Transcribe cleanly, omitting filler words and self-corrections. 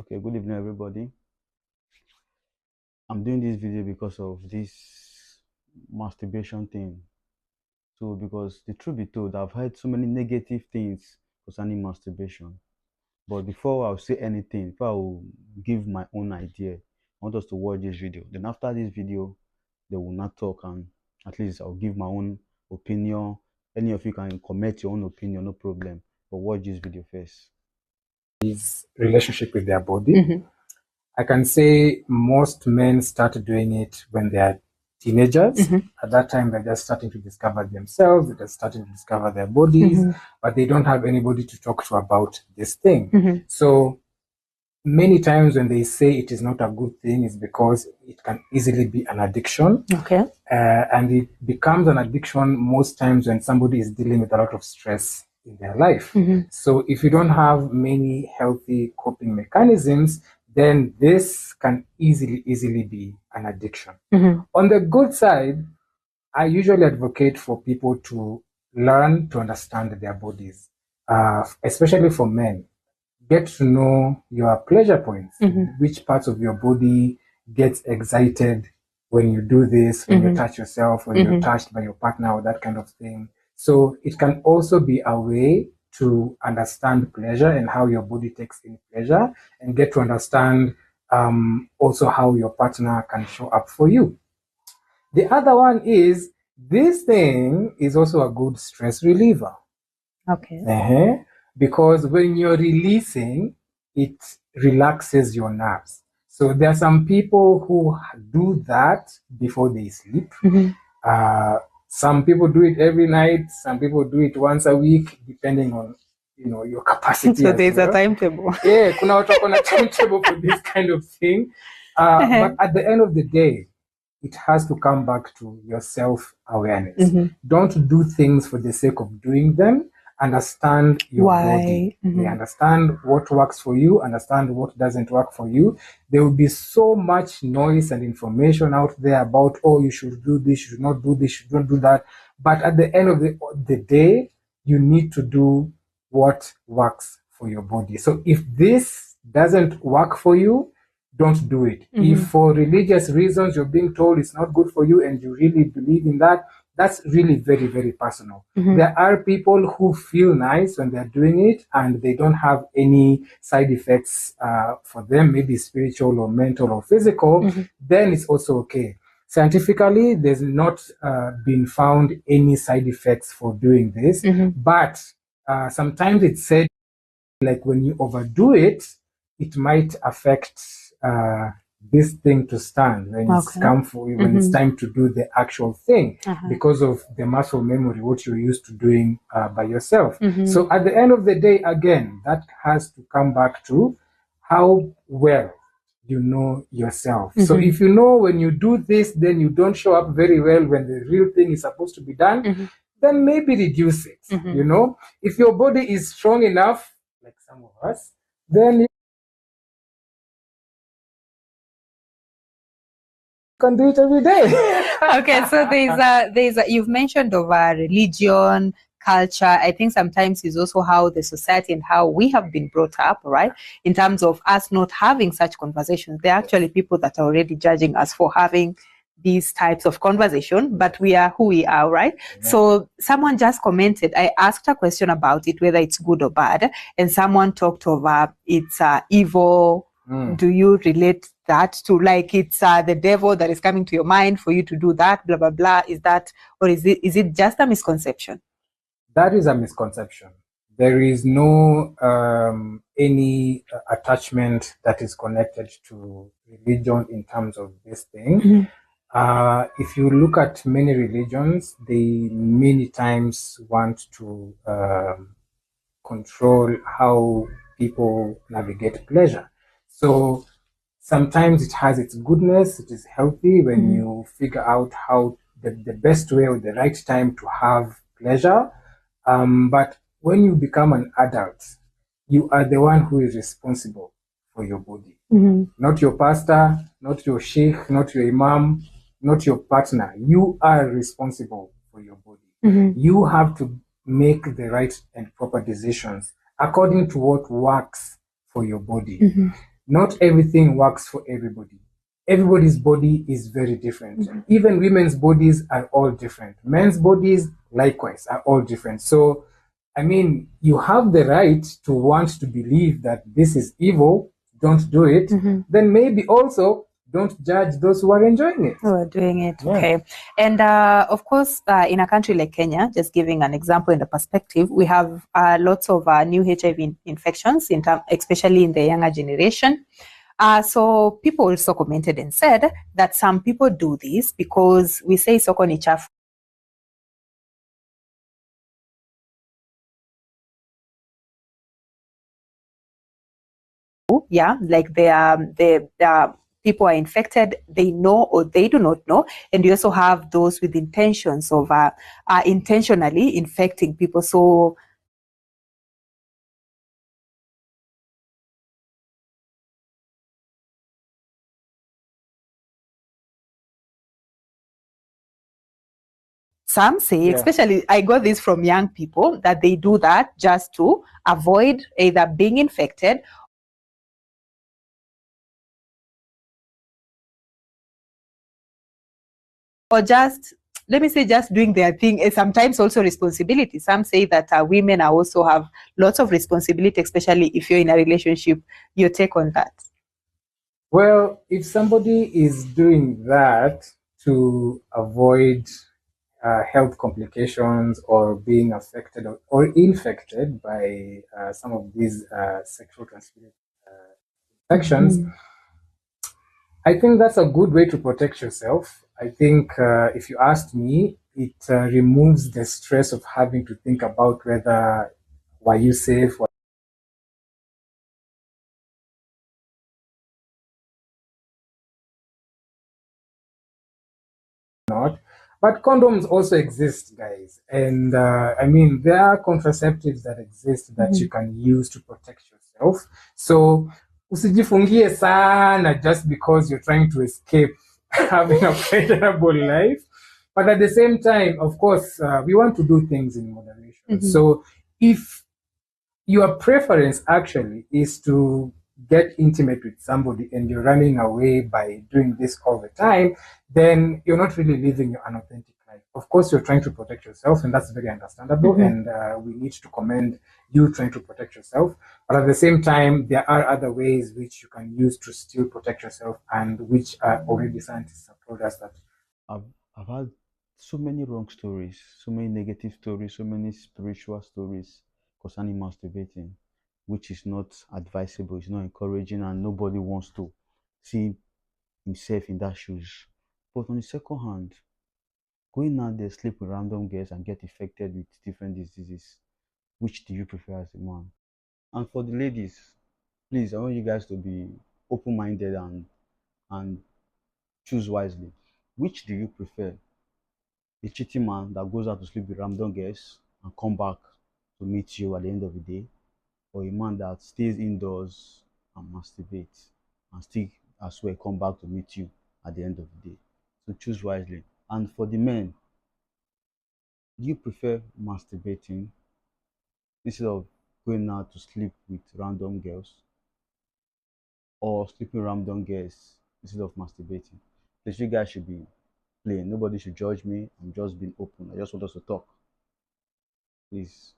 Okay, good evening, everybody. I'm doing this video because of this masturbation thing. So, because the truth be told, I've heard so many negative things concerning masturbation. But before I'll say anything, before I'll give my own idea, I want us to watch this video. Then after this video, they will not talk, and at least I'll give my own opinion. Any of you can comment your own opinion, no problem. But watch this video first. His relationship with their body. I can say most men start doing it when they are teenagers. At that time, they're just starting to discover themselves, they're just starting to discover their bodies, but they don't have anybody to talk to about this thing. So many times when they say it is not a good thing, is because it can easily be an addiction. Okay. And it becomes an addiction most times when somebody is dealing with a lot of stress in their life. So if you don't have many healthy coping mechanisms, then this can easily be an addiction. On the good side, I usually advocate for people to learn to understand their bodies, especially for men. Get to know your pleasure points, which parts of your body gets excited when you do this, when you touch yourself, when you're touched by your partner or that kind of thing. So it can also be a way to understand pleasure and how your body takes in pleasure, and get to understand also how your partner can show up for you. The other one is, this thing is also a good stress reliever. Okay. Because when you're releasing, it relaxes your nerves. So there are some people who do that before they sleep. Some people do it every night. Some people do it once a week, depending on your capacity. So there's a timetable. Yeah, kuna watu wako na timetable for this kind of thing. But at the end of the day, it has to come back to your self-awareness. Don't do things for the sake of doing them. Understand your body. Understand what works for you, understand what doesn't work for you. There will be so much noise and information out there about, oh, you should do this, you should not do this, you should not do that. But at the end of the day, you need to do what works for your body. So if this doesn't work for you, don't do it. If for religious reasons you're being told it's not good for you and you really believe in that, that's really very personal. There are people who feel nice when they're doing it and they don't have any side effects for them, maybe spiritual or mental or physical, then it's also okay. Scientifically, there's not been found any side effects for doing this, but sometimes it's said, like, when you overdo it, it might affect this thing to stand when it's come for you, when it's time to do the actual thing, because of the muscle memory, what you're used to doing by yourself. So at the end of the day, again, that has to come back to how well you know yourself. So if you know when you do this, then you don't show up very well when the real thing is supposed to be done, then maybe reduce it. If your body is strong enough, like some of us, then can do it every day. Okay, so there's a you've mentioned of religion, culture. I think sometimes is also how the society and how we have been brought up, right? In terms of us not having such conversations. There are actually people that are already judging us for having these types of conversation, but we are who we are, right? So someone just commented, I asked a question about it, whether it's good or bad, and someone talked of it's evil. Do you relate that to, like, it's the devil that is coming to your mind for you to do that, blah blah blah? Is that, or is it just a misconception? That is a misconception. There is no any attachment that is connected to religion in terms of this thing. If you look at many religions, they many times want to control how people navigate pleasure. So sometimes it has its goodness, it is healthy when you figure out how the best way or the right time to have pleasure. But when you become an adult, you are the one who is responsible for your body. Not your pastor, not your sheikh, not your imam, not your partner. You are responsible for your body. You have to make the right and proper decisions according to what works for your body. not everything works for everybody. Everybody's body is very different. Even women's bodies are all different. Men's bodies, likewise, are all different. So, I mean, you have the right to want to believe that this is evil, don't do it. Then maybe also don't judge those who are enjoying it. Who are doing it, Yeah. okay. And of course, in a country like Kenya, just giving an example in the perspective, we have lots of new HIV infections, especially in the younger generation. So people also commented and said that some people do this because we say soko ni chafu. Yeah, like the people are infected, they know or they do not know, and you also have those with intentions of intentionally infecting people. So some say, Yeah. especially I got this from young people, that they do that just to avoid either being infected or just, let me say, just doing their thing. And sometimes also responsibility. Some say that women are also have lots of responsibility, especially if you're in a relationship. Your take on that? Well, if somebody is doing that to avoid health complications or being affected or infected by some of these sexual transmitted infections, I think that's a good way to protect yourself. I think if you asked me, it removes the stress of having to think about whether were you safe or not. But condoms also exist, guys. And I mean, there are contraceptives that exist that you can use to protect yourself. So, usijifungie sana just because you're trying to escape having a pleasurable life. But at the same time, of course, we want to do things in moderation. So, if your preference actually is to get intimate with somebody and you're running away by doing this all the time, then you're not really living an authentic life. Of course, you're trying to protect yourself, and that's very understandable. And we need to commend you trying to protect yourself. But at the same time, there are other ways which you can use to still protect yourself, and which are already scientists have told us that. I've I've had so many wrong stories, so many negative stories, so many spiritual stories concerning masturbating, which is not advisable, it's not encouraging, and nobody wants to see himself in that shoes. But on the second hand, going out there, sleep with random girls and get infected with different diseases, which do you prefer as a man? And for the ladies, please, I want you guys to be open-minded and choose wisely. Which do you prefer? A cheating man that goes out to sleep with random girls and come back to meet you at the end of the day, or a man that stays indoors and masturbates and still as well come back to meet you at the end of the day. So choose wisely. And for the men, do you prefer masturbating instead of going out to sleep with random girls, or sleeping with random girls instead of masturbating? Because you guys should be plain. Nobody should judge me. I'm just being open. I just want us to talk. Please.